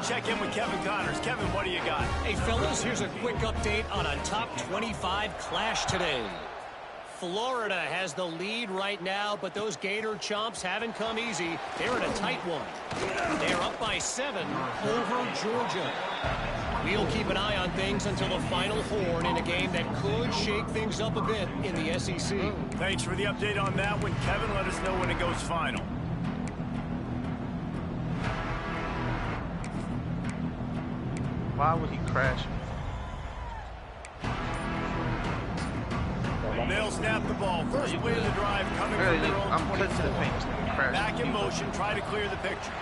check in with Kevin Connors. Kevin, what do you got? Hey, fellas, here's a quick update on a top 25 clash today. Florida has the lead right now, but those Gator chomps haven't come easy. They're in a tight one. They're up by 7 over Georgia. We'll keep an eye on things until the final horn in a game that could shake things up a bit in the SEC. Thanks for the update on that one, Kevin. Let us know when it goes final. Why would he crash? They'll snap the ball. First play of the drive coming from their own 27. Back in motion, try to clear the picture.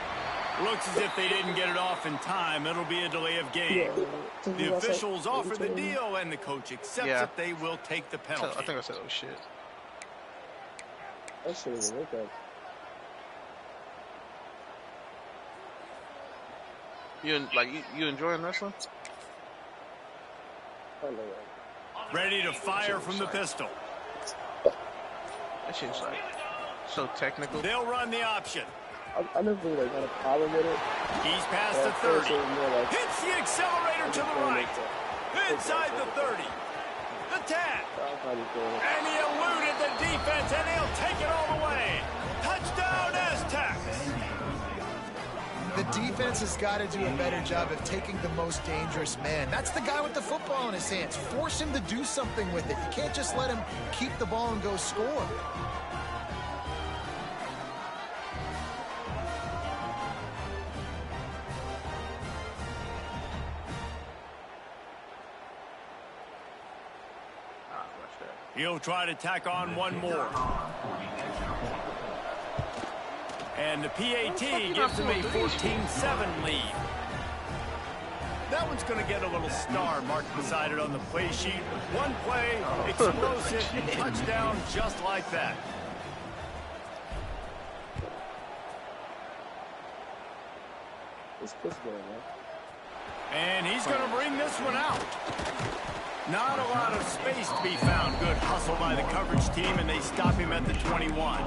Looks as if they didn't get it off in time. It'll be a delay of game. The officials offer the deal, and the coach accepts that they will take the penalty. I think I said, oh, shit. That shit isn't look good. You enjoying wrestling? Ready to fire from the pistol. That shit's like so technical. They'll run the option. I never really had a problem with it. He's past the 30. Hits the accelerator to the right. Inside the 30. The 10. And he eluded the defense, and he'll take it all the way. Touchdown, Aztecs. The defense has got to do a better job of taking the most dangerous man. That's the guy with the football in his hands. Force him to do something with it. You can't just let him keep the ball and go score. He'll try to tack on one more. And the PAT gives him a 14-7 lead. That one's going to get a little star marked beside it on the play sheet. One play, explosive, touchdown just like that. And he's going to bring this one out. Not a lot of space to be found. Good hustle by the coverage team, and they stop him at the 21.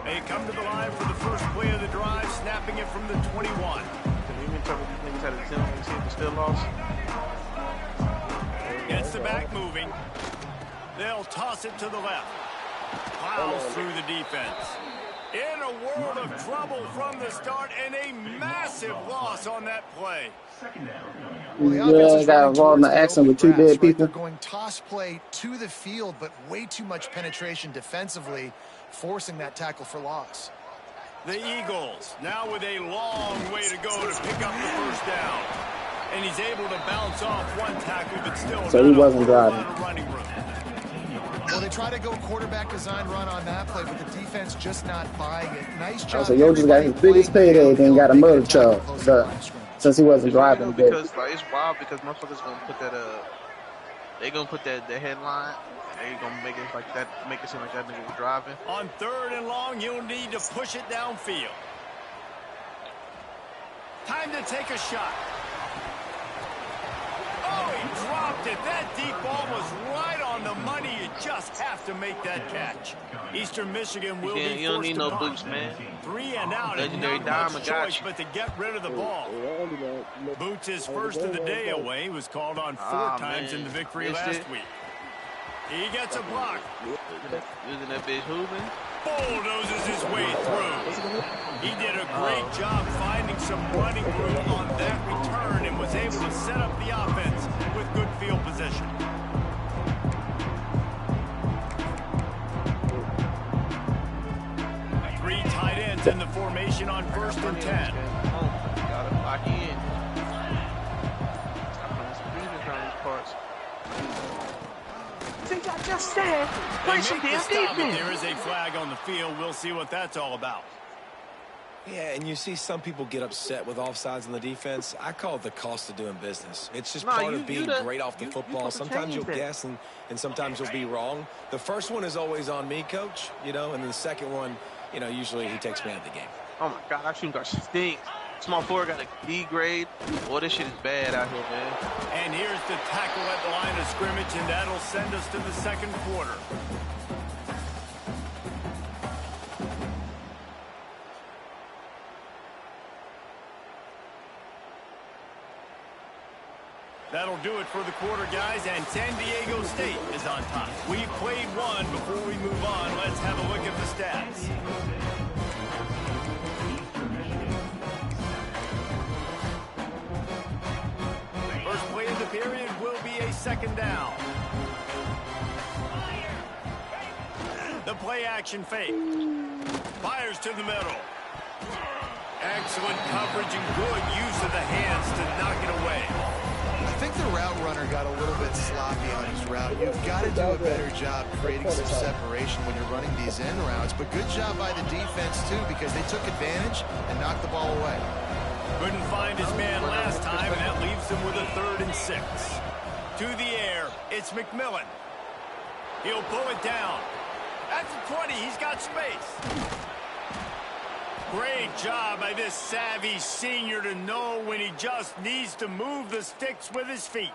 They come to the line for the first play of the drive, snapping it from the 21. Gets the back moving. They'll toss it to the left. Plows through the defense. In a world of trouble from the start, and a massive loss on that play. Yeah, I got involved in the accident with 2 dead people. They're going toss play to the field, but way too much penetration defensively, forcing that tackle for loss. The Eagles now with a long way to go to pick up the first down. And he's able to bounce off one tackle, but still so he wasn't driving. Running room. Well, they try to go quarterback design run on that play, but the defense just not buying it. Nice job. So Yo just got his biggest payday, then got a murder charge since he wasn't driving. Because like, it's wild because motherfuckers gonna put that they gonna put that the headline. They gonna make it like that, make it seem like that nigga was driving. On 3rd and long, you'll need to push it downfield. Time to take a shot. Oh, he dropped it. That deep ball was right on the money. You just have to make that catch. Eastern Michigan will be you don't forced need to no punt. boots, man. 3 and out, and Legendary not much Diamond choice got but to get rid of the ball. Boots his first of the day away. He was called on 4 times in the victory last week. He gets a block. Using that bitch hooping. Bulldozes his way through. He did a great job finding some running room on that return and was able to set up the offense with good field position. Three tight ends in the formation on 1st and 10. Got to lock in. I just said, play some damn defense. There is a flag on the field. We'll see what that's all about. Yeah, and you see some people get upset with offsides on the defense. I call it the cost of doing business. It's just part of being great off the football. Sometimes you'll guess and sometimes you'll be wrong. The first one is always on me, coach, and then the second one, usually he takes me out of the game. Oh, my God, that shooting guard stinks. Small forward got a D grade. Boy, this shit is bad out here, man. And here's the tackle at the line of scrimmage, and that'll send us to the second quarter. That'll do it for the quarter, guys, and San Diego State is on top. We've played one. Before we move on, let's have a look at the stats. First play of the period will be a second down. The play action fake. Fires to the middle. Excellent coverage and good use of the hands to knock it away. I think the route runner got a little bit sloppy on his route. You've got to do a better job creating some separation when you're running these end routes. But good job by the defense, too, because they took advantage and knocked the ball away. Couldn't find his man last time, and that leaves him with a 3rd and 6. To the air, it's McMillan. He'll pull it down. That's a 20. He's got space. Great job by this savvy senior to know when he just needs to move the sticks with his feet.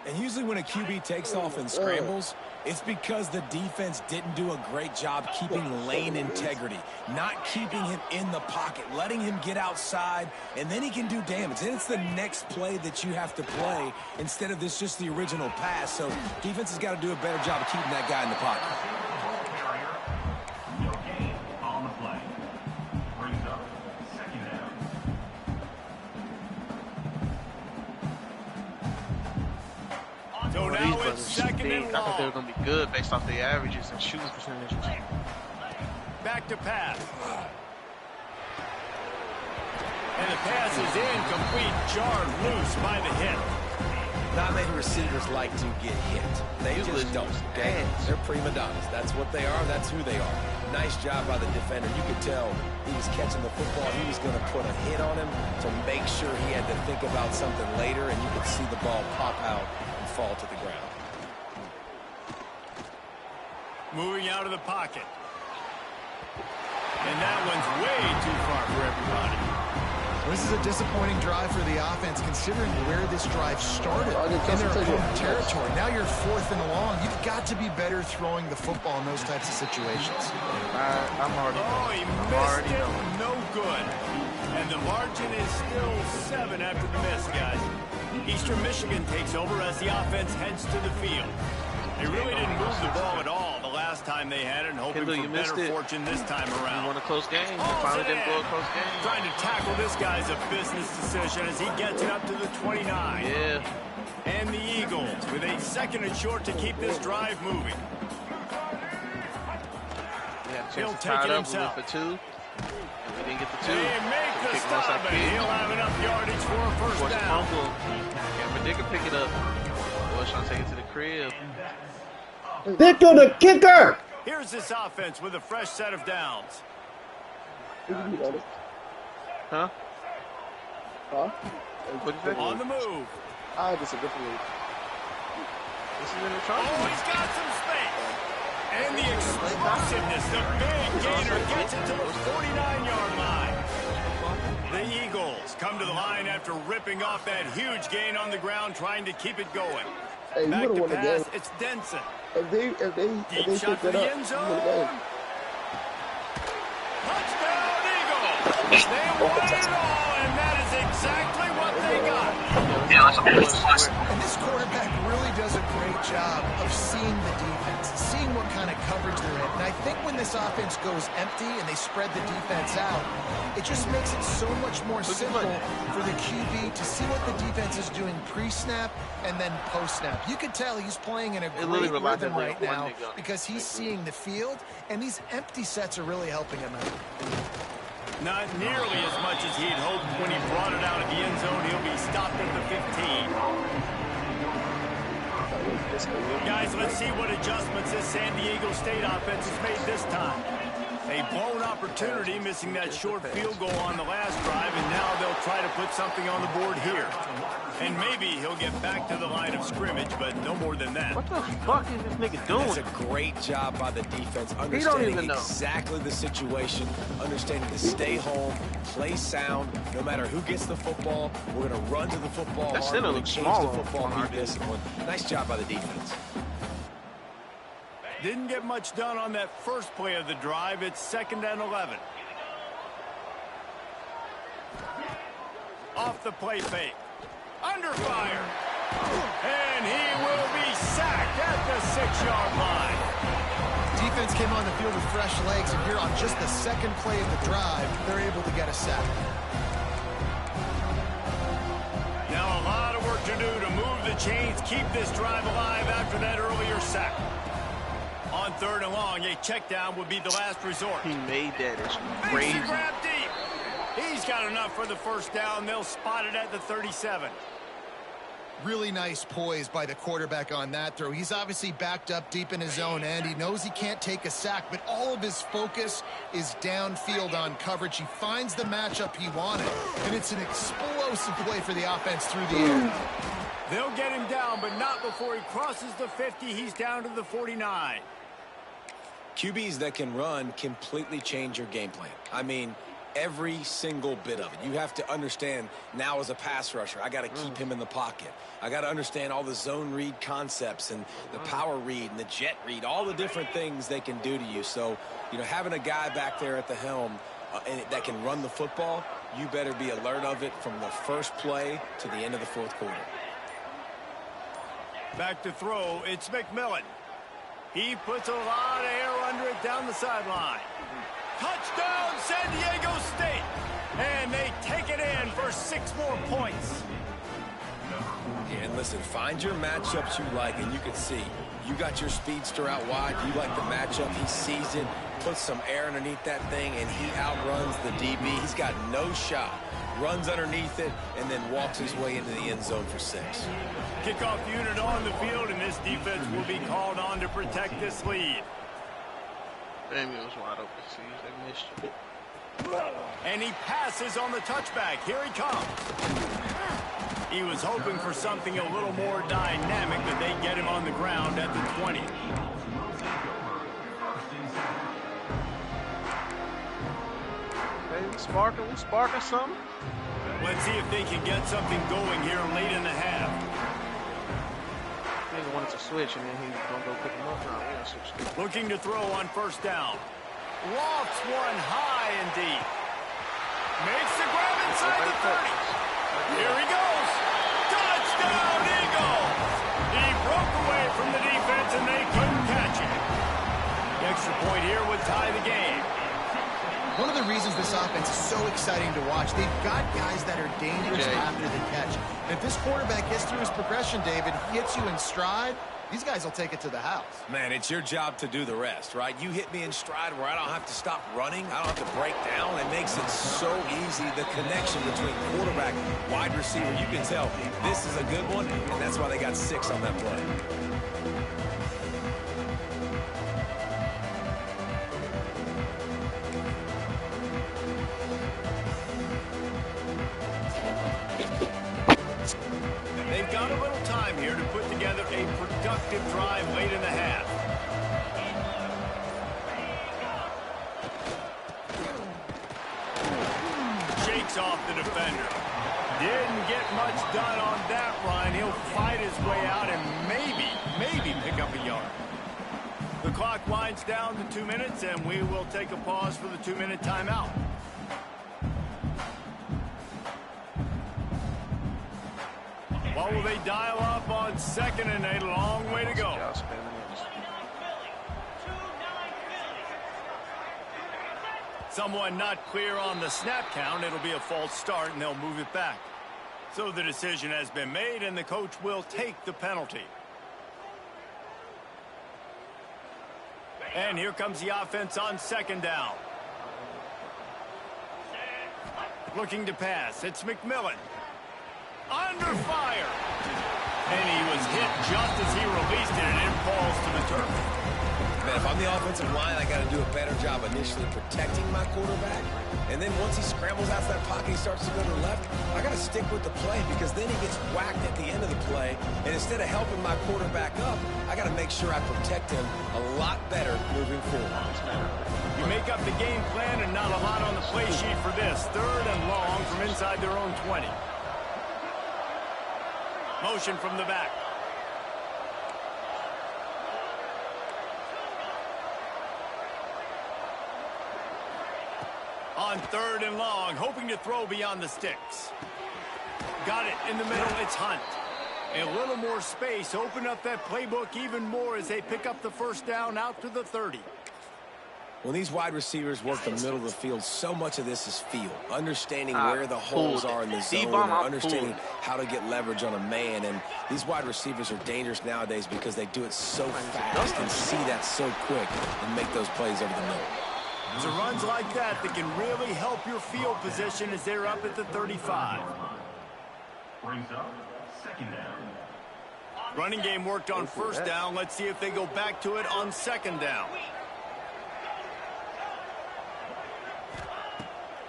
And usually when a QB takes off and scrambles, it's because the defense didn't do a great job keeping lane integrity, not keeping him in the pocket, letting him get outside, and then he can do damage. And it's the next play that you have to play instead of this just the original pass. So defense has got to do a better job of keeping that guy in the pocket. So now it's 2nd and long. I thought they were going to be good based off their averages and shooting percentages. Back to pass. And the pass is incomplete, jarred loose by the hit. Not many receivers like to get hit. They just don't. They're prima donnas. That's what they are. That's who they are. Nice job by the defender. You could tell he was catching the football. He was going to put a hit on him to make sure he had to think about something later, and you could see the ball pop out and fall to the ground. Moving out of the pocket. And that one's way too far for everybody. This is a disappointing drive for the offense, considering where this drive started in their opponent territory. Now you're 4th and long. You've got to be better throwing the football in those types of situations. I'm already he missed it. No good. And the margin is still 7 after the miss, guys. Eastern Michigan takes over as the offense heads to the field. They really didn't move the ball at all the last time they had it, and hoping for better fortune this time around. You won a close game. Finally didn't go a close game. Trying to tackle this guy's a business decision as he gets it up to the 29. Yeah. And the Eagles with a 2nd and short to keep this drive moving. He'll take it himself. For 2. And we didn't get the 2. They make the stop, and he'll have enough yardage for a first down. Cameron Dicker pick it up. Boy, trying to take it to the crib. Victor the kicker! Here's this offense with a fresh set of downs. Huh? What is that? On the move. I disagree with you. This is in the trouble. Oh, he's got some space. And the explosiveness, the big gainer gets it to the 49-yard line. The Eagles come to the line after ripping off that huge gain on the ground, trying to keep it going. Hey, back to pass, it's Denson. If they Deep shot for the end zone. Touchdown, Eagles! They won it all, and that is exactly what they got. And this quarterback really does a great job of seeing the defense, seeing what kind of coverage they're in. And I think when this offense goes empty and they spread the defense out, it just makes it so much more simple for the QB to see what the defense is doing pre-snap and then post-snap. You could tell he's playing in a great rhythm right now because he's seeing the field, and these empty sets are really helping him out. Not nearly as much as he'd hoped when he brought it out of the end zone. He'll be stopped at the 15. Guys, let's see what adjustments this San Diego State offense has made this time. A blown opportunity, missing that short field goal on the last drive, and now they'll try to put something on the board here. And maybe he'll get back to the line of scrimmage, but no more than that. What the fuck is this nigga doing? That's a great job by the defense, understanding exactly the situation, understanding to stay home, play sound, no matter who gets the football. We're going to run to the football hard. We're going to change the football and be disciplined. Nice job by the defense. Didn't get much done on that first play of the drive. It's 2nd and 11. Off the play fake. Under fire. And he will be sacked at the 6-yard line. Defense came on the field with fresh legs, and here on just the second play of the drive, they're able to get a sack. Now a lot of work to do to move the chains, keep this drive alive after that earlier sack. On 3rd and long, a check down would be the last resort. He made that. It's crazy. Grab deep. He's got enough for the first down. They'll spot it at the 37. Really nice poise by the quarterback on that throw. He's obviously backed up deep in his own end. He knows he can't take a sack, but all of his focus is downfield on coverage. He finds the matchup he wanted, and it's an explosive play for the offense through the air. They'll get him down, but not before he crosses the 50. He's down to the 49. QBs that can run completely change your game plan. I mean, every single bit of it. You have to understand now as a pass rusher, I got to keep him in the pocket. I got to understand all the zone read concepts and the power read and the jet read, all the different things they can do to you. So, you know, having a guy back there at the helm that can run the football, you better be alert of it from the first play to the end of the 4th quarter. Back to throw, it's McMillan. He puts a lot of air under it down the sideline. Touchdown, San Diego State. And they take it in for 6 more points. And listen, find your matchups you like, and you can see you got your speedster out wide. You like the matchup. He sees it, puts some air underneath that thing, and he outruns the DB. He's got no shot. Runs underneath it, and then walks his way into the end zone for 6. Kickoff unit on the field, and this defense will be called on to protect this lead. Damn, it was wide open. See, they missed you. And he passes on the touchback. Here he comes. He was hoping for something a little more dynamic, but they get him on the ground at the 20. Hey, we sparking something. Let's see if they can get something going here late in the half. He wanted to switch, and then he's going to go pick him up now. We're going to switch. Looking to throw on 1st down. Lofts one high and deep. Makes the grab inside the 30. Here he goes. Touchdown, Eagles! He broke away from the defense, and they couldn't catch it. The extra point here would tie the game. One of the reasons this offense is so exciting to watch, they've got guys that are dangerous after the catch. And if this quarterback gets through his progression, David, hits you in stride, these guys will take it to the house. Man, it's your job to do the rest, right? You hit me in stride where I don't have to stop running. I don't have to break down. It makes it so easy. The connection between quarterback, wide receiver, you can tell this is a good one, and that's why they got 6 on that play. They've got a little time here to put together a productive drive late in the half. Shakes off the defender. Didn't get much done on that run. He'll fight his way out and maybe pick up a yard. The clock winds down to 2 minutes, and we will take a pause for the 2-minute timeout. What will they dial up on 2nd and a long way to go? Someone not clear on the snap count. It'll be a false start, and they'll move it back. So the decision has been made, and the coach will take the penalty. And here comes the offense on 2nd down. Looking to pass. It's McMillan. Under fire. And he was hit just as he released it, and it falls to the turf. Man, if I'm the offensive line, I got to do a better job initially protecting my quarterback. And then once he scrambles out of that pocket, he starts to go to the left, I got to stick with the play because then he gets whacked at the end of the play. And instead of helping my quarterback up, I got to make sure I protect him a lot better moving forward. You make up the game plan and not a lot on the play sheet for this. 3rd and long from inside their own 20. Motion from the back. On 3rd and long, hoping to throw beyond the sticks. Got it in the middle, it's Hunt. A little more space. Open up that playbook even more as they pick up the first down out to the 30. When these wide receivers work the middle of the field, so much of this is feel. Understanding where the holes are in the zone, understanding how to get leverage on a man. And these wide receivers are dangerous nowadays because they do it so fast and see that so quick and make those plays over the middle. It's runs like that can really help your field position as they're up at the 35. Brings up second down. Running game worked on first down. Let's see if they go back to it on second down.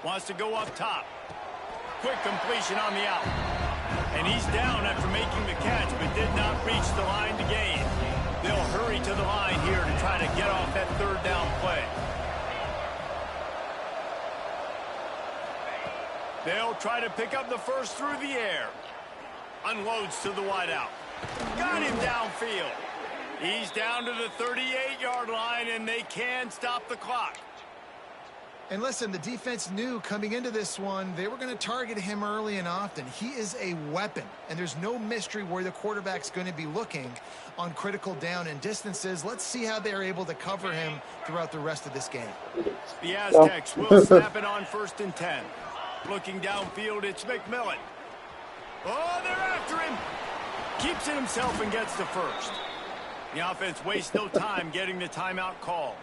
Wants to go up top. Quick completion on the out. And he's down after making the catch, but did not reach the line to gain. They'll hurry to the line here to try to get off that third down play. They'll try to pick up the first through the air. Unloads to the wideout. Got him downfield. He's down to the 38-yard line, and they can stop the clock. And listen, the defense knew coming into this one, they were going to target him early and often. He is a weapon, and there's no mystery where the quarterback's going to be looking on critical down and distances. Let's see how they're able to cover him throughout the rest of this game. The Aztecs will snap it on 1st and 10. Looking downfield, it's McMillan. Oh, they're after him. Keeps it himself and gets the first. The offense wastes no time getting the timeout call.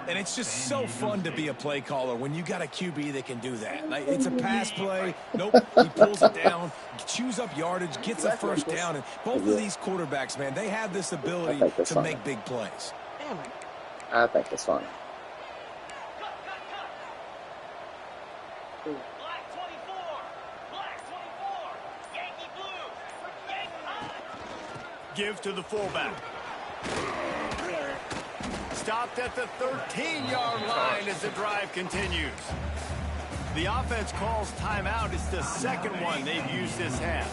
And it's just so fun to be a play caller when you got a QB that can do that. Like, it's a pass play. Nope, he pulls it down, chews up yardage, gets a first down. And both of these quarterbacks, man, they have this ability to make big plays. I think it's fun. Give to the fullback. Stopped at the 13-yard line as the drive continues. The offense calls timeout. It's the second one they've used this half.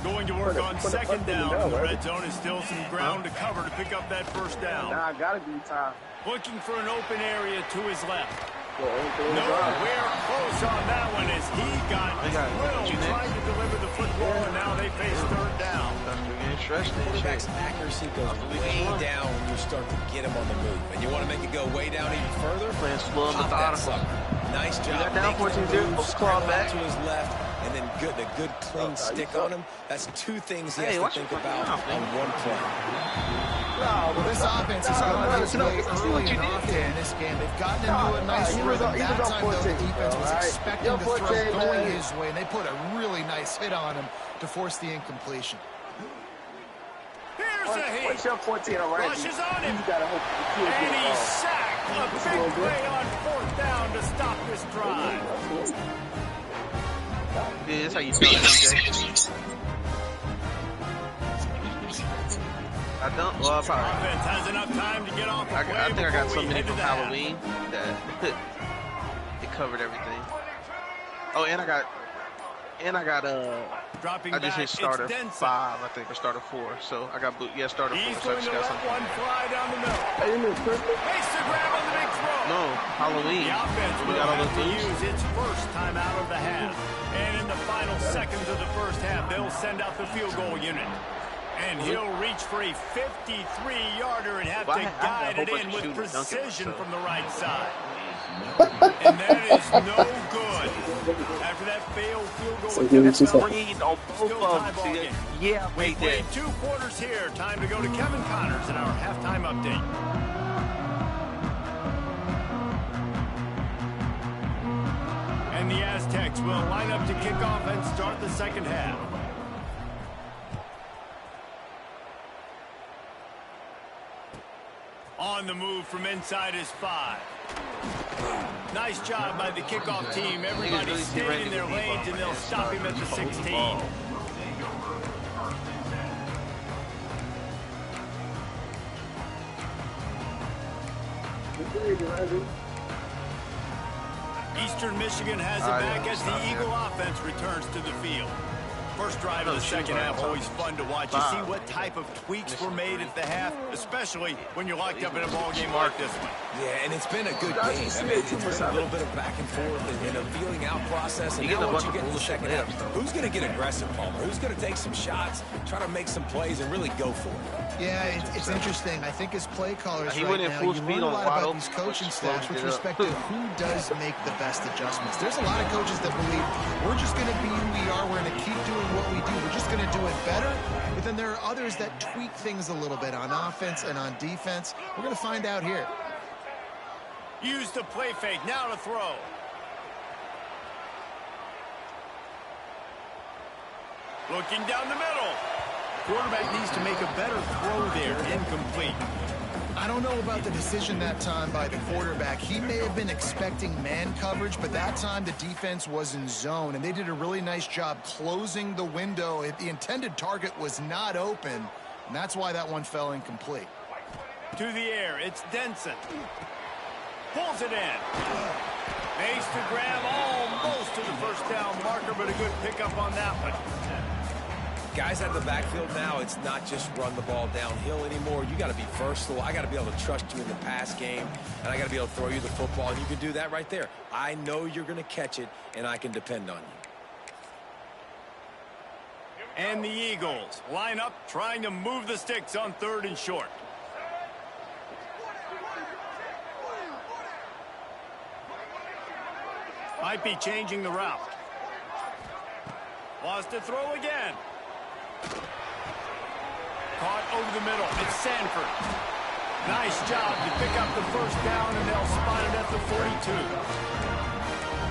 Going to work on second down. The red zone is still some ground to cover to pick up that first down. Nah, I gotta be time. Looking for an open area to his left. Nowhere close on that one as he got drilled trying to deliver the football, and now they face third down. Quarterback's accuracy goes way down when you start to get him on the move. And you want to make it go way down even further? Playing slow and Pop that methodical. sucker. Nice job. Down 14-0, claw back to his left, and then the good clean stick on him. That's two things he has to think about on one play. Well, this offense is going this way early and often in this game. They've gotten into a nice rhythm. That time, though, the defense was expecting the throw going his way, and they put a really nice hit on him to force the incompletion. Here's a hit. What's your 14 already? Rushes on him. And he's sacked. A big play on fourth down to stop this drive. Yeah, that's how you feel, DJ. I don't. Well, I probably. Offense has enough time to get off the play. I think I got so many from the Halloween that it covered everything. Oh, and I got dropping I just hit back, starter 5, I think, or starter 4. So I got starter 4. He's So I going just to got let something. one fly down the middle. Makes the grab on the big throw. No, Halloween. The offense We will got all have to those use its first time out of the half. And in the final seconds of the first half, they'll send out the field goal unit. And he'll reach for a 53-yarder and have to guide it in with precision from the right side. And that is no good. After that failed field goal, still tie ball game. Yeah, We played 2 quarters here. Time to go to Kevin Connors in our halftime update. And the Aztecs will line up to kick off and start the second half. On the move from inside his 5. Nice job by the kickoff team. Everybody's staying in their lanes, and they'll stop him at the 16. Eastern Michigan has it back as the Eagle offense returns to the field. First drive of the second half, always fun to watch. You see what type of tweaks were made at the half, especially when you're locked up in a ball game like this one. Yeah, and it's been a good game. I mean, it's been a little bit of back and forth and a feeling out process. And now once you get in the second half, who's going to get aggressive, Palmer? Who's going to take some shots, try to make some plays, and really go for it? Yeah, it's interesting. I think as play callers right now, you learn a lot about these coaching staffs with respect to who does make the best adjustments. There's a lot of coaches that believe we're just going to be who we are. We're going to keep doing what we do. We're just going to do it better. But then there are others that tweak things a little bit on offense and on defense. We're going to find out here. Use the play fake. Now to throw. Looking down the middle. Quarterback needs to make a better throw there. Incomplete. I don't know about the decision that time by the quarterback. He may have been expecting man coverage, but that time the defense was in zone, and they did a really nice job closing the window. The intended target was not open, and that's why that one fell incomplete. To the air, it's Denson. Pulls it in. Makes the grab almost to the first down marker, but a good pickup on that one. Guys out of the backfield now, it's not just run the ball downhill anymore. You got to be versatile. I got to be able to trust you in the pass game, and I got to be able to throw you the football, and you can do that right there. I know you're going to catch it, and I can depend on you. And the Eagles line up, trying to move the sticks on 3rd and short. Might be changing the route. Wants to throw again. Caught over the middle. It's Sanford. Nice job to pick up the first down, and they'll spot it at the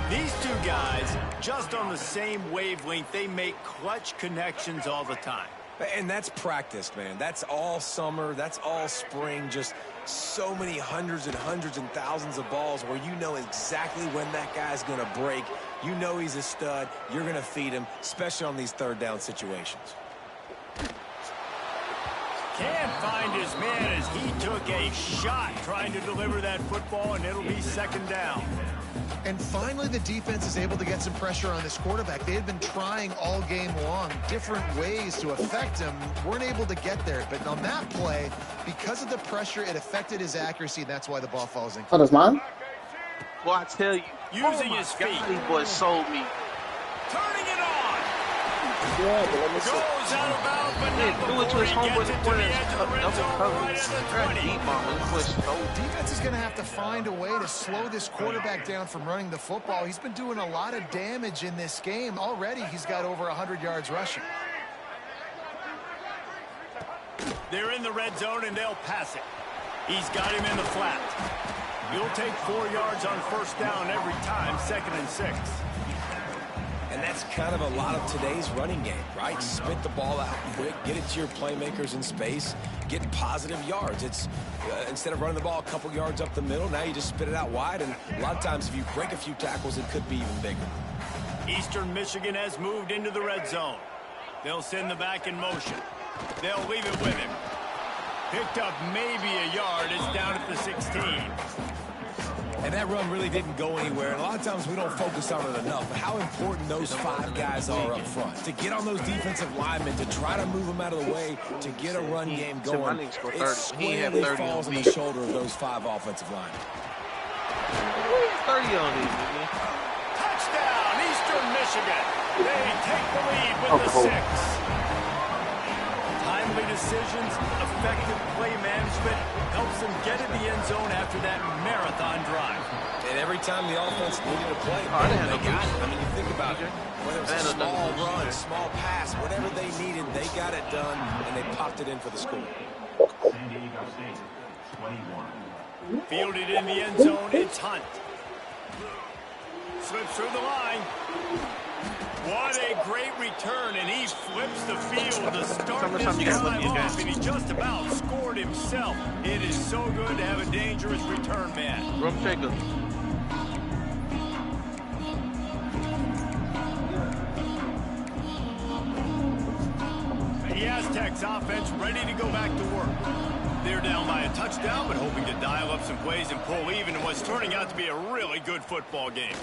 42. These two guys, just on the same wavelength, they make clutch connections all the time. And that's practice, man. That's all summer. That's all spring. Just so many hundreds and thousands of balls where you know exactly when that guy's going to break. You know he's a stud. You're going to feed him, especially on these 3rd down situations. Can't find his man as he took a shot trying to deliver that football, and it'll be 2nd down. And finally, the defense is able to get some pressure on this quarterback. They had been trying all game long different ways to affect him. Weren't able to get there. But on that play, because of the pressure, it affected his accuracy. That's why the ball falls in. Oh, that's mine? Well, I tell you. Using his feet. These boys sold me. Turning it on. Yeah, but let me see. Goes out of bounds, but not Do it to before his he homeboy. gets it to the edge of the red zone right at the 20. Deep bomb. Defense is going to have to find a way to slow this quarterback down from running the football. He's been doing a lot of damage in this game. Already, he's got over 100 yards rushing. They're in the red zone, and they'll pass it. He's got him in the flat. He'll take 4 yards on 1st down every time, 2nd and 6. And that's kind of a lot of today's running game, right? Spit the ball out quick, get it to your playmakers in space, get positive yards. It's instead of running the ball a couple yards up the middle, now you just spit it out wide, and a lot of times if you break a few tackles, it could be even bigger. Eastern Michigan has moved into the red zone. They'll send the back in motion. They'll leave it with him. Picked up maybe a yard. It's down at the 16. And that run really didn't go anywhere. And a lot of times we don't focus on it enough. But how important those 5 guys are up front. To get on those defensive linemen, to try to move them out of the way, to get a run game going. It squarely falls on the shoulder of those 5 offensive linemen. 30 on these, man. Touchdown, Eastern Michigan. They take the lead with the 6. Timely decisions, effective play management helps them get in the end zone after that marathon drive. And every time the offense needed a play, they got it. I mean, you think about it. Whether it was a small run, small pass, whatever they needed, they got it done, and they popped it in for the score. San Diego State, 21. Fielded in the end zone, it's Hunt. Slips through the line. What a great return, and he flips the field to start this drive off, and he just about scored himself. It is so good to have a dangerous return man. Rum shaker. The Aztecs offense ready to go back to work. They're down by a touchdown, but hoping to dial up some plays and pull even in what's turning out to be a really good football game.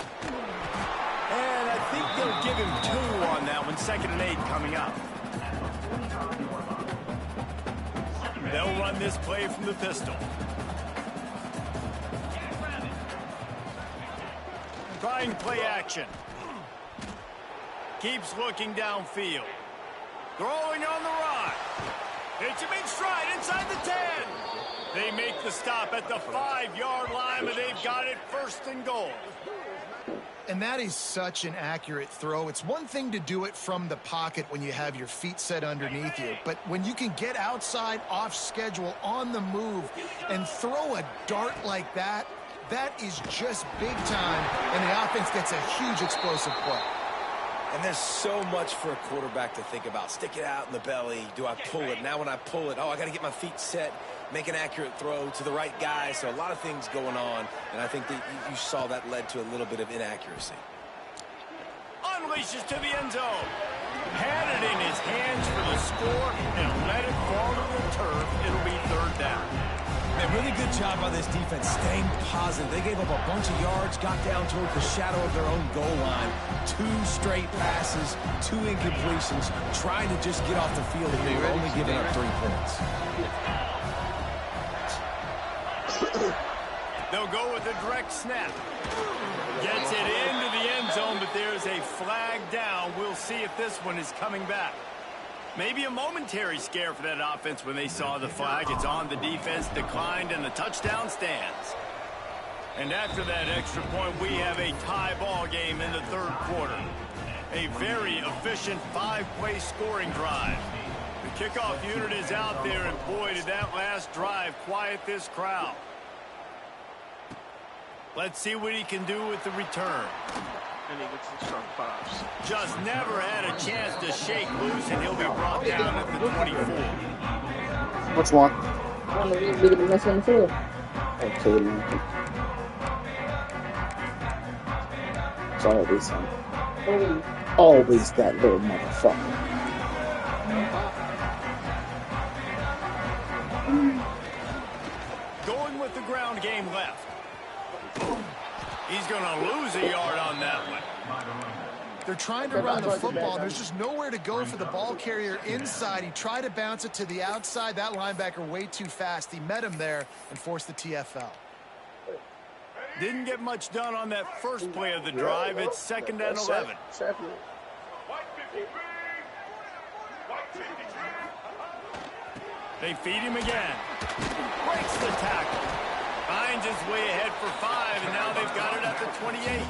And I think they'll They'll give him 2 on that one. 2nd and 8 coming up. They'll run this play from the pistol. Trying play action. Keeps looking downfield. Throwing on the run. Hits him in stride inside the 10. They make the stop at the 5-yard line, but they've got it 1st and goal. And that is such an accurate throw. It's one thing to do it from the pocket when you have your feet set underneath you, but when you can get outside, off schedule, on the move, and throw a dart like that, that is just big time, and the offense gets a huge explosive play. And there's so much for a quarterback to think about. Stick it out in the belly. Do I pull it? Now when I pull it, oh, I got to get my feet set, make an accurate throw to the right guy. So a lot of things going on, and I think that you saw that led to a little bit of inaccuracy. Unleashes to the end zone. Had it in his hands for the score and let it fall to the turf. It'll be 3rd down. A really good job by this defense staying positive. They gave up a bunch of yards, got down toward the shadow of their own goal line. 2 straight passes, 2 incompletions, trying to just get off the field here, only giving up 3 points. They'll go with a direct snap. Gets it into the end zone, but there's a flag down. We'll see if this one is coming back. Maybe a momentary scare for that offense when they saw the flag. It's on the defense, declined, and the touchdown stands. And after that extra point, we have a tie ball game in the 3rd quarter. A very efficient 5-play scoring drive. The kickoff unit is out there, and boy, did that last drive quiet this crowd. Let's see what he can do with the return. And he gets the strong 5s. Just never had a chance to shake loose, and he'll be brought down at the 24. What's one? It's always him. Always that little motherfucker. Going with the ground game left. He's going to lose a yard on that one. They're trying to run the football. There's just nowhere to go for the ball carrier inside. He tried to bounce it to the outside. That linebacker way too fast. He met him there and forced the TFL. Didn't get much done on that first play of the drive. It's 2nd and 11. They feed him again. Breaks the tackle. Finds his way ahead for 5, and now they've got it at the 28.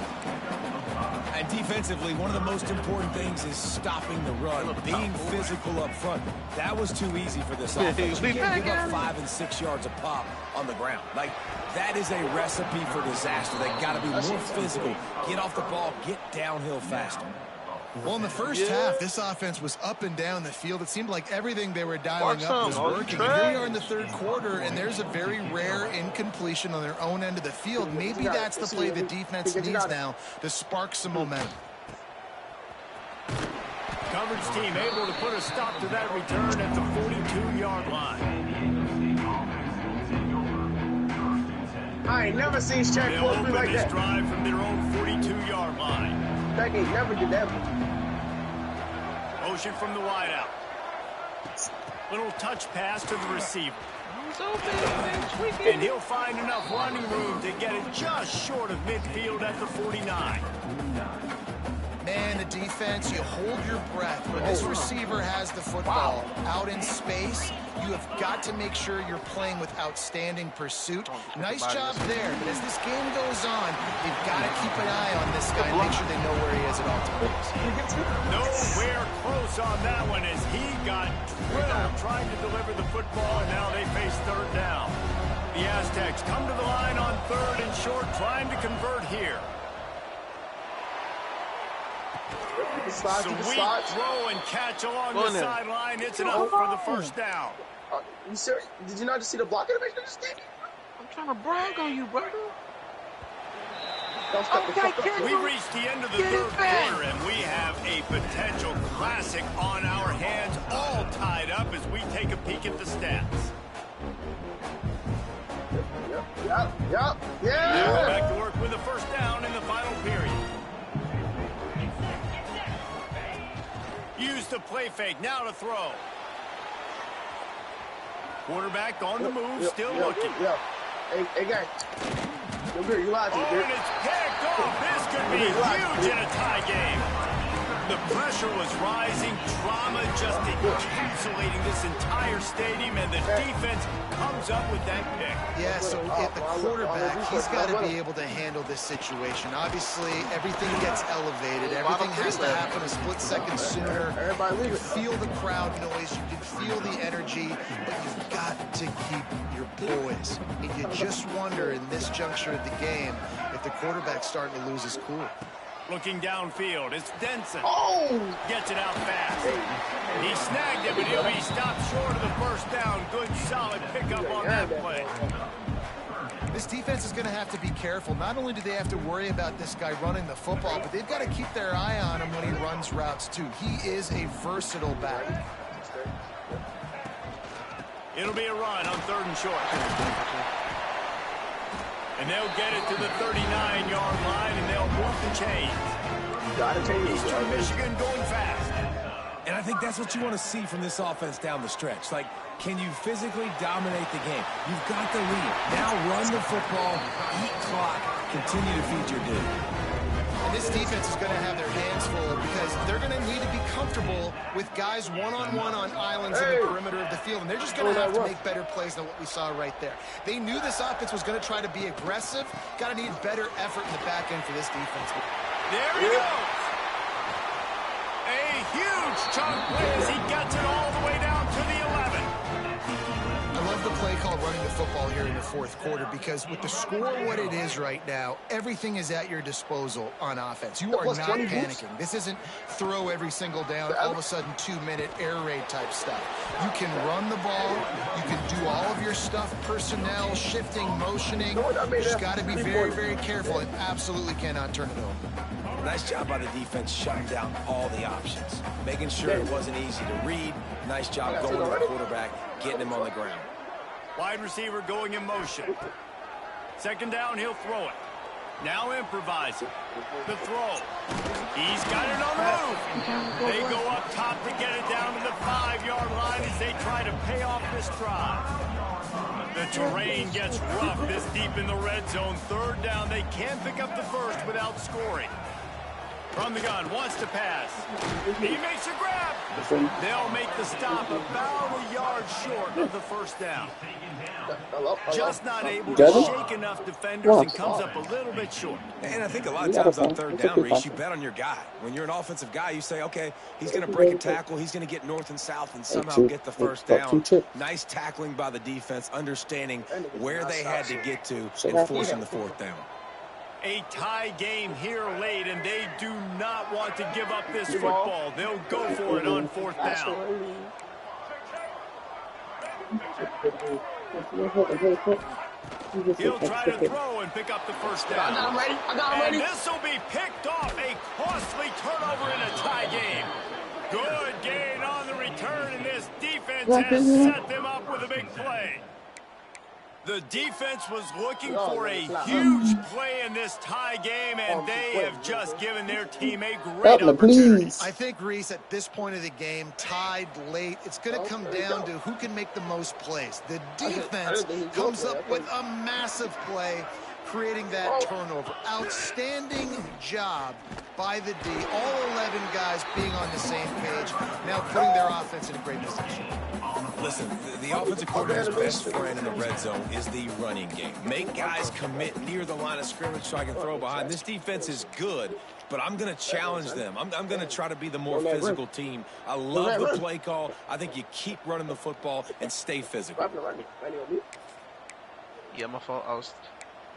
And defensively, one of the most important things is stopping the run, being physical up front. That was too easy for this offense. You can't give up 5 and 6 yards a pop on the ground. Like, that is a recipe for disaster. They got to be more physical, get off the ball, get downhill faster. Well, in the first half, this offense was up and down the field. It seemed like everything they were dialing up was working. And here we are in the 3rd quarter, and there's a very rare incompletion on their own end of the field. Maybe that's the play the defense needs now to spark some momentum. Coverage team able to put a stop to that return at the 42-yard line. I ain't never seen Shaq They'll open like this that. Drive from their own 42-yard line. Shaq ain't never did that. Motion from the wideout. Little touch pass to the receiver. And he'll find enough running room to get it just short of midfield at the 49. Man, the defense, you hold your breath. When this receiver has the football out in space, you have got to make sure you're playing with outstanding pursuit. Nice job there, but as this game goes on, you've got to keep an eye on this guy and make sure they know where he is at all times. Nowhere close on that one as he got drilled trying to deliver the football, and now they face 3rd down. The Aztecs come to the line on 3rd and short, trying to convert here. Sweet throw and catch along the sideline. It's enough for the 1st down. You serious? Did you not just see the block animation I just gave you? I'm trying to brag on you, brother. We've reached the end of the 3rd quarter, and we have a potential classic on our hands, all tied up as we take a peek at the stats. Yeah. Back to work with the 1st down in the final period. used the play fake. Now to throw. Quarterback on the move, still looking. Hey, guys. You lied to me, and it's picked off. This could be huge in a tie game. The pressure was rising. Drama just encapsulating this entire stadium, and the defense comes up with that pick. Yeah, so at the quarterback, he's got to be able to handle this situation. Obviously, everything gets elevated. Everything has to happen a split second sooner. You feel the crowd noise. You can feel the energy, but you've got to keep your poise. And you just wonder in this juncture of the game if the quarterback's starting to lose his cool. Looking downfield, it's Denson. Oh! Gets it out fast. He snagged it, but he'll be stopped short of the first down. Good, solid pickup on that play. This defense is going to have to be careful. Not only do they have to worry about this guy running the football, but they've got to keep their eye on him when he runs routes, too. He is a versatile back. It'll be a run on 3rd and short. And they'll get it to the 39-yard line, and they'll move the chains. Eastern Michigan going fast. And I think that's what you want to see from this offense down the stretch. Like, can you physically dominate the game? You've got the lead. Now run the football, eat clock, continue to feed your dude. And this defense is going to have their hands full because they're going to need to be comfortable with guys one-on-one on islands in the perimeter of the field. And they're just going to have to make better plays than what we saw right there. They knew this offense was going to try to be aggressive. Got to need better effort in the back end for this defense. There he goes. A huge chunk play as he gets it all the way down to the 11. I love the play call running the football here in the 4th quarter because with the score what it is right now, everything is at your disposal on offense. You are not panicking. This isn't throw every single down, all of a sudden 2-minute air raid type stuff. You can run the ball. You can do all of your stuff, personnel, shifting, motioning. You just got to be very, very careful and absolutely cannot turn it over. Nice job by the defense shutting down all the options, making sure it wasn't easy to read. Nice job going to the quarterback, getting him on the ground. Wide receiver going in motion. 2nd down, he'll throw it. Now improvising. The throw. He's got it on the move. They go up top to get it down to the 5-yard line as they try to pay off this drive. The terrain gets rough this deep in the red zone. 3rd down, they can't pick up the first without scoring. From the gun, wants to pass. He makes a grab. They'll make the stop about a yard short of the 1st down. Just not able to shake enough defenders and comes up a little bit short. And I think a lot of times on 3rd down, Reese, you bet on your guy. When you're an offensive guy, you say, okay, he's going to break a tackle. He's going to get north and south and somehow get the 1st down. Nice tackling by the defense, understanding where they had to get to and forcing the 4th down. A tie game here late, and they do not want to give up this football. They'll go for it on 4th down. He'll try to throw and pick up the 1st down. I got him ready. And this will be picked off. A costly turnover in a tie game. Good gain on the return, and this defense has set them up with a big play. The defense was looking for a huge play in this tie game, and they have just given their team a great opportunity. I think, Reese, at this point of the game, tied late, it's going to come down to who can make the most plays. The defense comes up with a massive play, creating that turnover. Outstanding job by the D. All 11 guys being on the same page, now putting their offense in a great position. Listen, the offensive coordinator's best friend in the red zone is the running game. Make guys commit near the line of scrimmage so I can throw behind. This defense is good, but I'm going to challenge them. I'm going to try to be the more physical team. I love the play call. I think you keep running the football and stay physical. Yeah, my fault.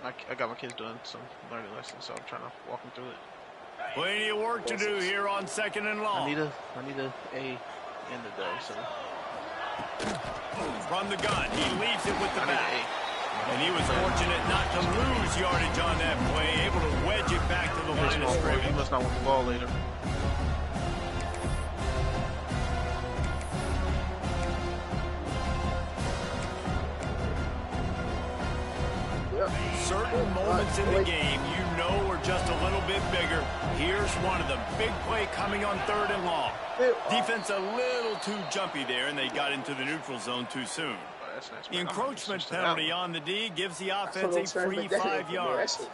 I got my kids doing some learning lessons, so I'm trying to walk them through it. Plenty of work to do here on 2nd and long. I need a in the day, so. From the gun, he leaves it with the back. And he was fortunate not to lose yardage on that play, able to wedge it back to the line of scrimmage. He must not want the ball later. Certain moments in the game, you know we're just a little bit bigger. Here's one of them. Big play coming on 3rd and long. Defense a little too jumpy there, and they got into the neutral zone too soon. The encroachment penalty on the D gives the offense a free 5 yards.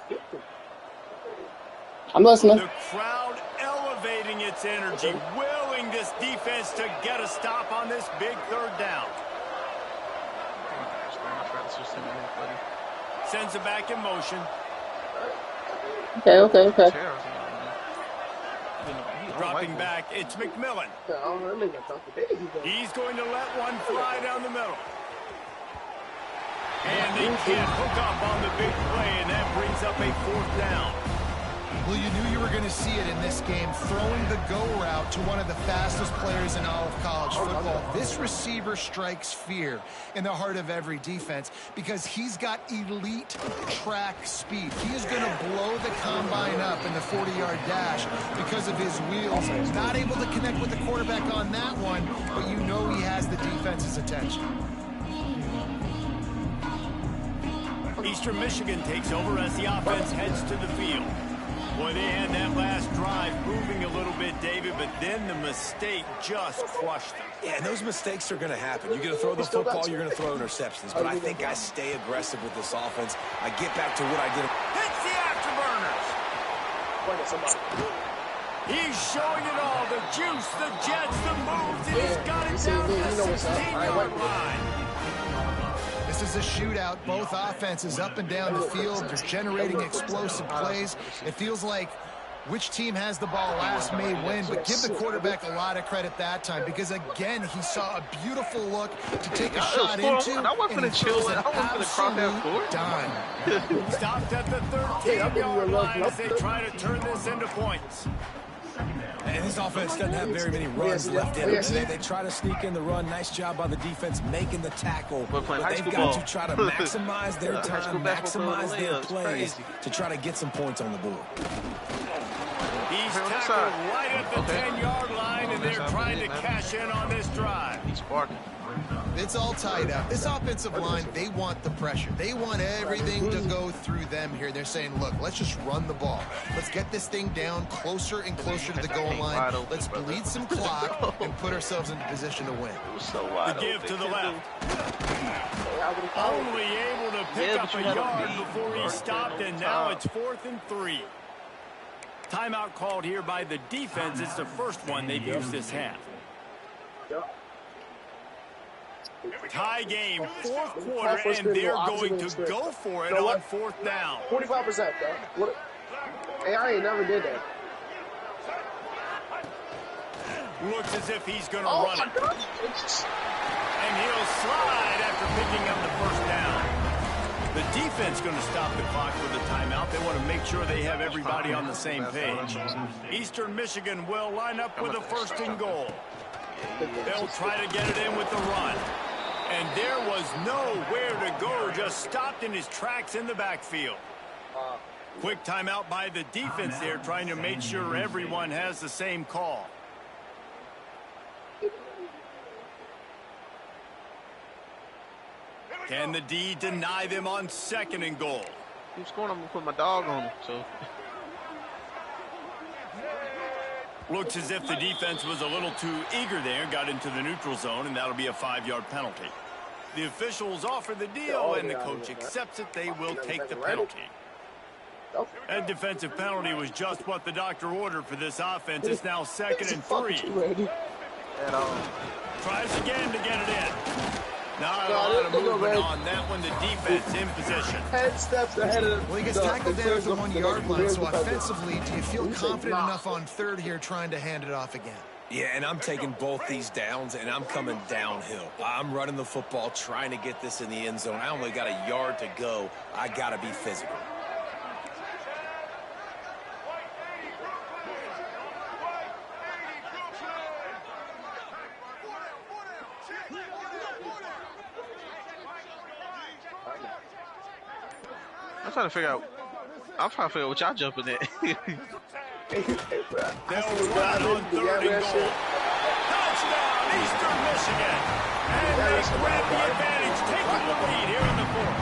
I'm listening. The crowd elevating its energy, willing this defense to get a stop on this big 3rd down. Sends it back in motion. Okay. Dropping back, it's McMillan. He's going to let one fly down the middle. And they can't hook up on the big play, and that brings up a 4th down. Well, you knew you were going to see it in this game, throwing the go route to one of the fastest players in all of college football. This receiver strikes fear in the heart of every defense because he's got elite track speed. He is going to blow the combine up in the 40-yard dash because of his wheels. He's not able to connect with the quarterback on that one, but you know he has the defense's attention. Eastern Michigan takes over as the offense heads to the field. Boy, they had that last drive moving a little bit, David, but then the mistake just crushed them. Yeah, and those mistakes are going to happen. You're going to throw the football, you're going to throw interceptions. But I think I stay aggressive with this offense. I get back to what I did. Hits the afterburners. He's showing it all. The juice, the jets, the moves, and he's got it down to the 16-yard line. This is a shootout. Both offenses up and down the field. They're generating explosive plays. It feels like which team has the ball last may win, but give the quarterback a lot of credit that time because, again, he saw a beautiful look to take a shot into, and he throws an absolute dime. Stopped at the 13-yard line as they try to turn this into points. And this offense doesn't have very many runs left in it. They try to sneak in the run. Nice job by the defense making the tackle. But they've got to try to maximize their time, maximize their plays to try to get some points on the board. He's tackled right at the 10-yard line, and they're trying to cash in on this drive. He's sparking. It's all tied up. This offensive line, they want the pressure. They want everything to go through them here. They're saying, look, let's just run the ball. Let's get this thing down closer and closer to the goal line. Let's bleed some clock and put ourselves into position to win. The give to the left. Only able to pick up a yard before he stopped, and now it's 4th and 3. Timeout called here by the defense. It's the first one they've used this half. Tie game, 4th quarter, and they're going to go for it on 4th down. 45%, bro. Hey, I ain't never did that. Looks as if he's going to run it. And he'll slide after picking up the 1st down. The defense going to stop the clock with a timeout. They want to make sure they have everybody on the same page. Eastern Michigan will line up with a 1st and goal. They'll try to get it in with the run. And there was nowhere to go, just stopped in his tracks in the backfield. Quick timeout by the defense there, trying to make sure everyone has the same call. Can the D deny them on 2nd and goal? Keep scoring, I'm going to put my dog on him, so... Looks as if the defense was a little too eager there, got into the neutral zone, and that'll be a 5-yard penalty. The officials offer the deal, and the coach accepts it. They will take the penalty. That defensive penalty was just what the doctor ordered for this offense. It's now 2nd and 3. Tries again to get it in. Not a lot of movement on that one. The defense in position. 10 steps ahead of them. Well, he gets tackled down at the 1-yard line, so offensively, do you feel confident enough on 3rd here trying to hand it off again? Yeah, and I'm taking both these downs, and I'm coming downhill. I'm running the football, trying to get this in the end zone. I only got a yard to go. I got to be physical. I'm trying to figure out what y'all jumping at. They'll run on 3rd and goal. Touchdown, Eastern Michigan. And they grab the advantage, taking the lead here in the 4th.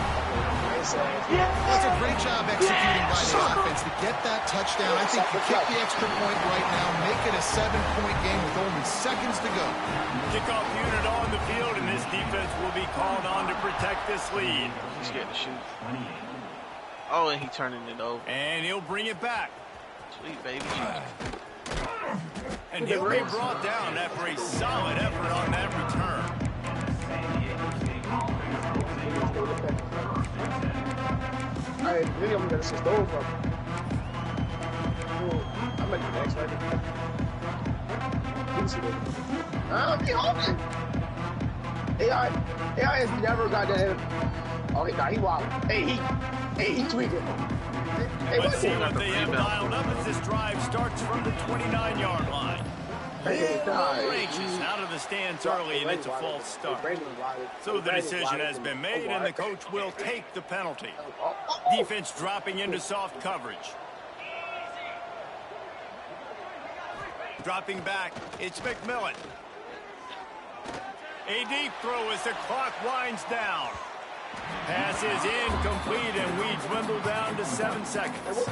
That's a great job executing by the offense to get that touchdown. I think you kick the extra point right now, make it a 7-point game with only seconds to go. Kickoff unit on the field, and this defense will be called on to protect this lead. He's scared to shoot. Oh, and he turning it over. And he'll bring it back. Sweet, baby. And he'll be brought down after a solid effort on that return. I really am going to switch over. I'm at the next right. Be holding. AI has never got that. Oh, he wild. Hey, he tweaking. Hey, let's see what they have dialed up as this drive starts from the 29-yard line. Anxious out of the stands early, and it's a false start. So the decision has been made, and the coach will take the penalty. Defense dropping into soft coverage. Dropping back, it's McMillan. A deep throw as the clock winds down. Pass is incomplete, and we dwindle down to 7 seconds.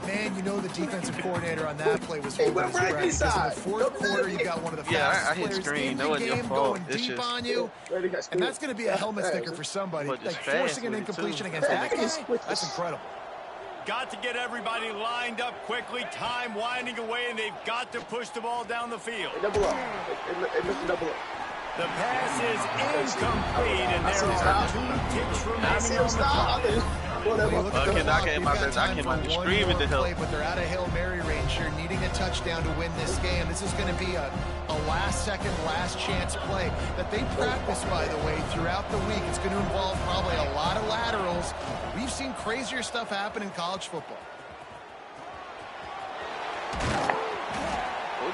Man, you know the defensive coordinator on that play was holding his breath. Because in the fourth quarter, you got one of the fastest players in the game going deep on you. And that's going to be a helmet sticker for somebody. Like forcing an incompletion against that guy, that's incredible. Got to get everybody lined up quickly. Time winding away, and they've got to push the ball down the field. Double up. Double up. The pass is incomplete, and there are 2 ticks remaining on the clock. I came out there screaming to help. But they're out of Hail Mary range here, needing a touchdown to win this game. This is going to be a last-second, last-chance play that they practice, by the way, throughout the week. It's going to involve probably a lot of laterals. We've seen crazier stuff happen in college football.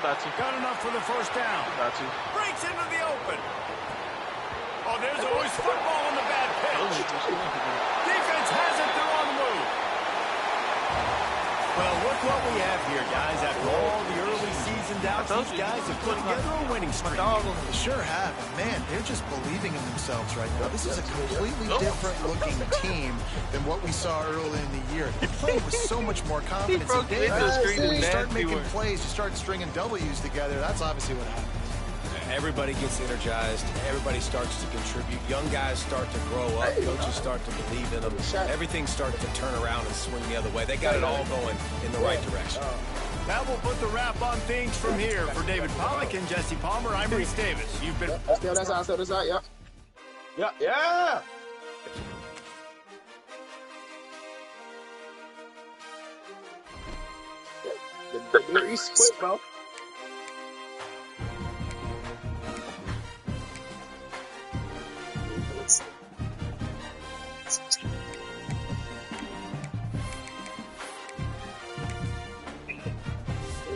Got enough for the first down. Breaks into the open. Oh, there's always football on the bad pitch. Defense has it. They're on the move. Well, look what we have here, guys. After all the early season doubts, these guys have put together a winning streak. They sure have. Man, they're just believing in themselves right now. This is a completely different-looking team than what we saw early in the year. They're playing with so much more confidence. You start making plays, you start stringing W's together. That's obviously what happens. Everybody gets energized. Everybody starts to contribute. Young guys start to grow up. Coaches start to believe in them. Everything starts to turn around and swing the other way. They got it all going in the right direction. Now we'll put the wrap on things from here. For David Pollack and Jesse Palmer, I'm Reese Davis. You've been... That's out, yeah. The East quick, bro.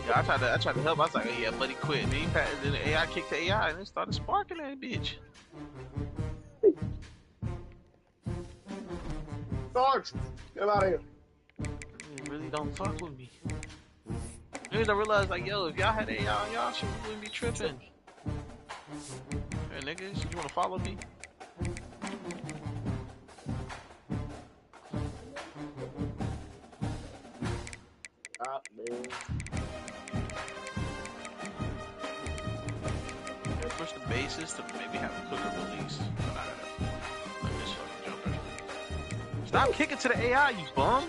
Yeah, I tried to help. I was like, yeah, buddy, quit. And then the AI kicked the AI and it started sparking that bitch. Sarge, get out of here. You really don't fuck with me. Then I realized, like, yo, if y'all had AI on y'all, shit wouldn't be tripping. Hey, niggas, you wanna follow me? Man. Push the bases to maybe have a quicker release. Stop kicking to the AI, you bum!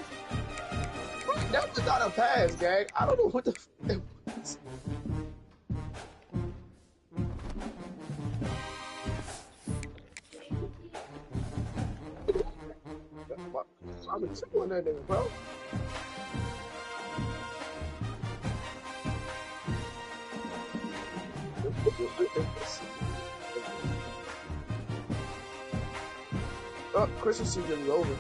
That was not a pass, gang. I don't know what the. I'm gonna check on that nigga, bro. Oh, Christmas season is over.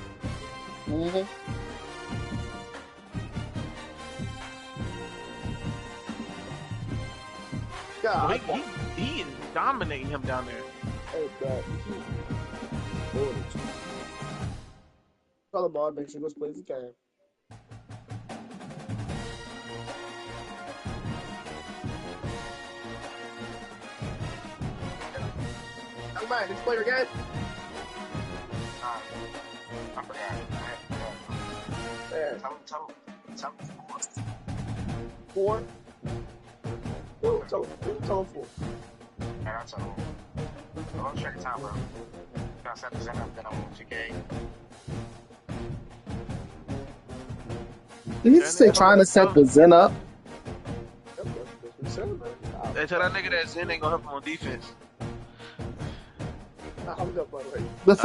God, he is dominating him down there. Hey, bro. Call him on, make sure he goes play the game. Come on, let's play your game. Yeah. Four? Tell him four. Did you say trying to set the Zen up? Hey, tell that nigga that Zen ain't gonna help him on defense. The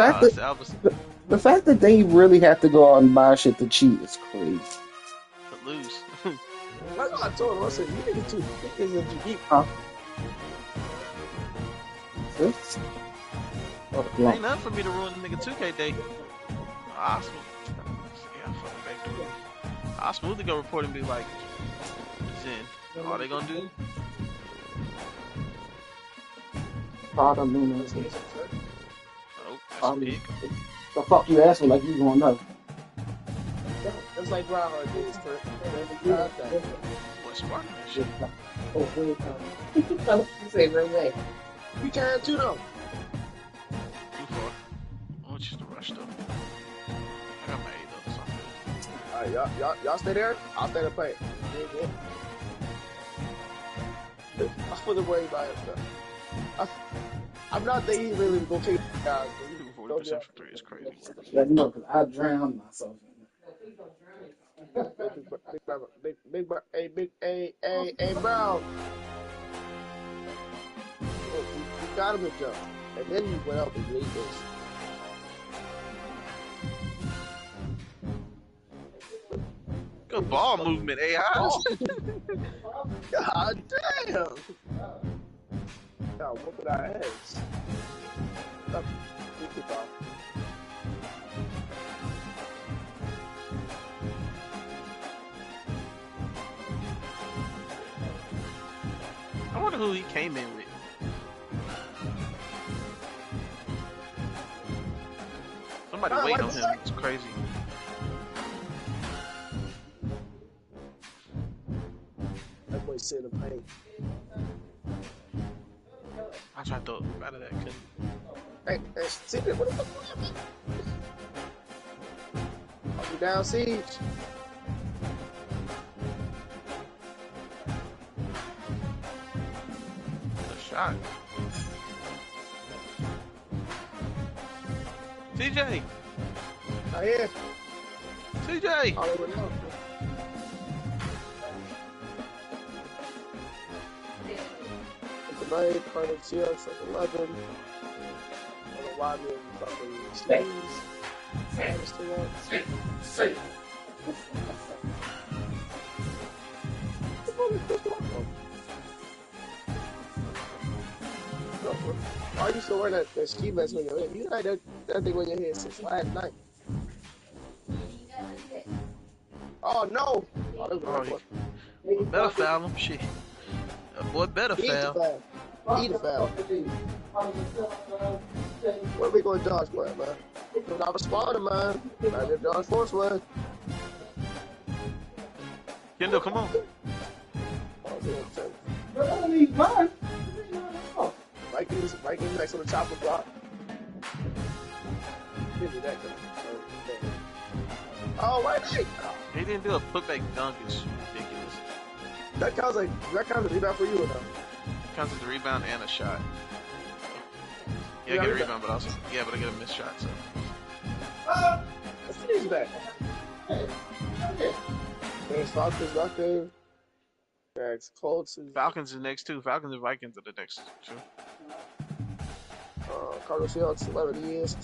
fact that they really have to go out and buy shit to cheat is crazy. To lose. That's what I told him. I said, you niggas too deep. Huh? Ain't nothing for me to ruin the nigga 2K day. I'll smoothly go report and be like, Zen, all they gonna do? Prada Lunas. Oh, that's a pig. The fuck you asking like you gonna know? It's like Groundhog Day. What's sparking that shit? You say very way. You can too though. Too far. I want you to rush though. I got my 8 though, so I'm good. Alright, y'all stay there. I'll stay there play. I'm for the way by it stuff. I'm not thinking really gonna take it down. 40% for 3 is crazy. Yeah, you know, 'cause I drowned myself. Hey, Brown. You got him to jump. And then you went up and lead this. Good ball movement, AI. God damn. Y'all whooping our heads. I wonder who he came in with. Somebody waiting on him. It's crazy. That boy sitting in pain. I tried to throw it out of that. Couldn't. Hey, Secret, what the fuck you doing? Are you down, Siege? Good shot. CJ! Not here. CJ! All over now. Tonight, Carter CX at 11. Why me fucking sneeze? Why are you still wearing that ski mask on your head? You had that thing on your head since last night. Oh no! Better foul him, shit. That boy better foul. Eat a foul. Where we going to dodge for, man? We're not responding, man. I did dodge force one. Kendall, come on. Vikings next on the top of the block. Oh, right. He didn't do a putback dunk. It's ridiculous. That counts as a rebound for you or no? Counts as a rebound and a shot. Yeah, I get a rebound, but also but I get a missed shot. So. Let's see back. There's Falcons right there. There's Colts. Falcons is next too. Falcons and Vikings are the next two. Cardinals Seahawks 11 years.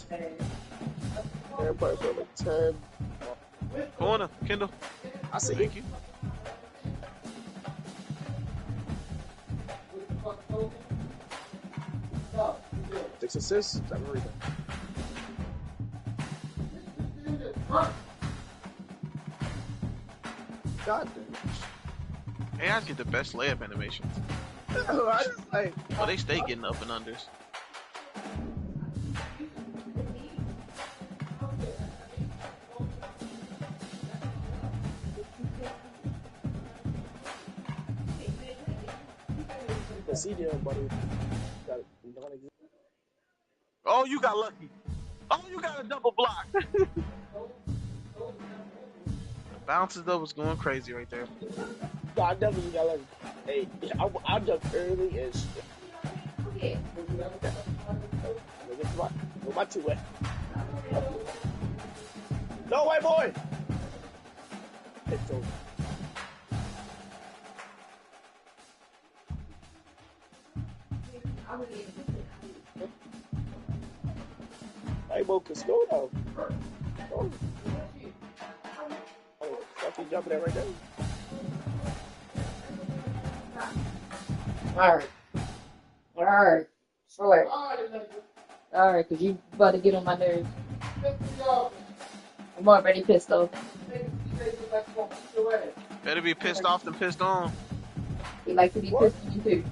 Everybody for like 10. Corner, Kendall. I see. Thank you. Six assists, 7 rebounds. God damn. AIs get the best layup animations. No, I just like. Well, they stay getting up and unders. The CJ buddy got it. Oh, you got lucky. Oh, you got a double block. Bounces though was going crazy right there. No, I definitely got like, hey, I jumped early and shit. Okay. Get my 2 way. No, white boy. It's over. White boy can score though. Oh, fucking jumping there right there. Alright. Alright. Alright. Alright, because you about to get on my nerves. I'm already pissed off. Better be pissed off than pissed on. We like to be pissed on you too.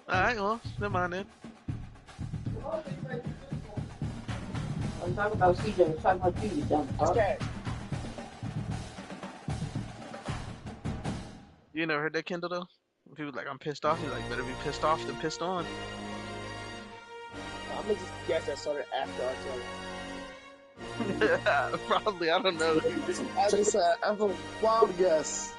Alright, well, never mind then. I'm talking about CJ, I'm talking about you, dumb fuck. Okay. You never heard that, Kendall, though? If he was like, I'm pissed off, he's like, better be pissed off than pissed on. I'm gonna just guess that started after our Probably, I don't know. I just have a wild guess.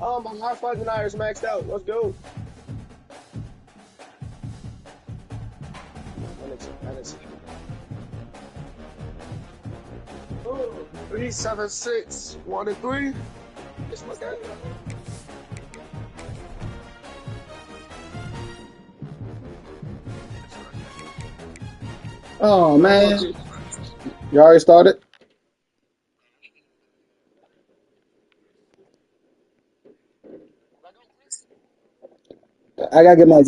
My high five denier is maxed out. Let's go. 3, 7, 6, 1 and 3. It's my guy. Oh man, you already started. I gotta get my